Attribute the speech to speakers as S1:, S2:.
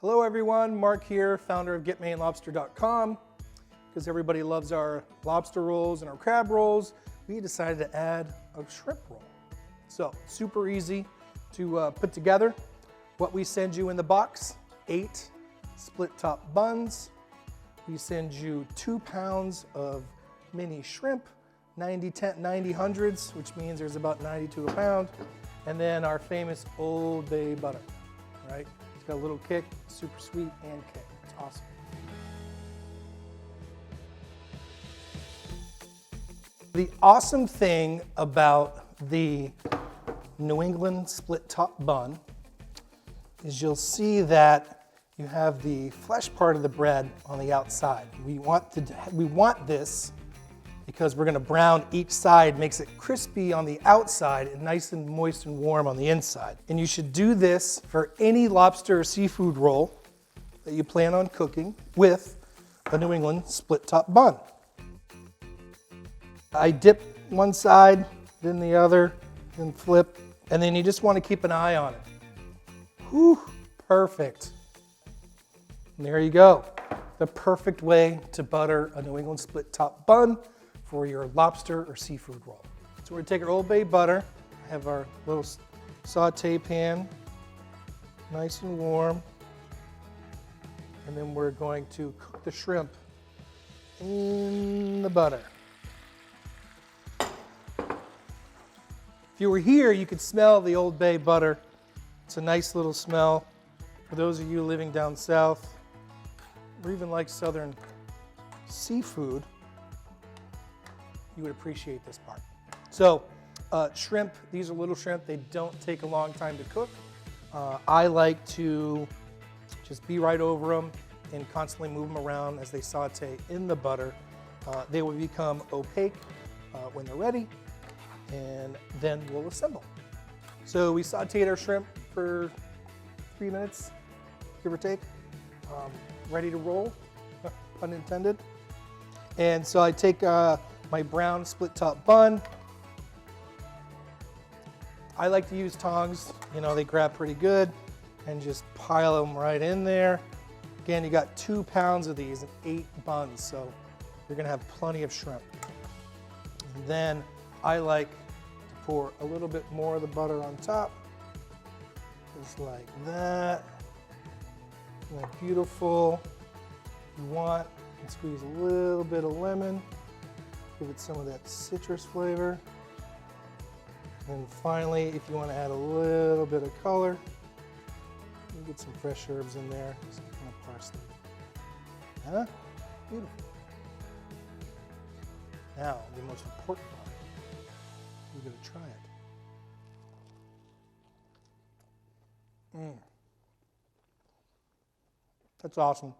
S1: Hello everyone, Mark here, founder of GetMaineLobster.com. Because everybody loves our lobster rolls and our crab rolls, we decided to add a shrimp roll. So, super easy to put together. What we send you in the box, 8 split top buns. We send you 2 pounds of mini shrimp, 90 hundreds, which means there's about 92 a pound. And then our famous Old Bay butter, right? It's got a little kick, super sweet and kick. It's awesome. The awesome thing about the New England split top bun is you'll see that you have the flesh part of the bread on the outside. We want this because we're going to brown each side, makes it crispy on the outside and nice and moist and warm on the inside. And you should do this for any lobster or seafood roll that you plan on cooking with a New England split top bun. I dip one side, then the other, then flip, and then you just want to keep an eye on it. Whew, perfect. And there you go. The perfect way to butter a New England split top bun for your lobster or seafood roll. So we're gonna take our Old Bay butter, have our little saute pan, nice and warm, and then we're going to cook the shrimp in the butter. If you were here, you could smell the Old Bay butter. It's a nice little smell. For those of you living down south, or even like southern seafood, you would appreciate this part. So shrimp, these are little shrimp. They don't take a long time to cook. I like to just be right over them and constantly move them around as they saute in the butter. They will become opaque when they're ready, and then we'll assemble. So we sauteed our shrimp for 3 minutes, give or take. Ready to roll, pun intended. And so I take my brown split top bun. I like to use tongs, they grab pretty good, and just pile them right in there. Again, you got 2 pounds of these and 8 buns, so you're gonna have plenty of shrimp. And then I like to pour a little bit more of the butter on top, just like that. Isn't that beautiful? If you want, you can squeeze a little bit of lemon. Give it some of that citrus flavor. And finally, if you want to add a little bit of color, you get some fresh herbs in there, some kind of parsley. Huh? Beautiful. Now, the most important part, you're going to try it. That's awesome.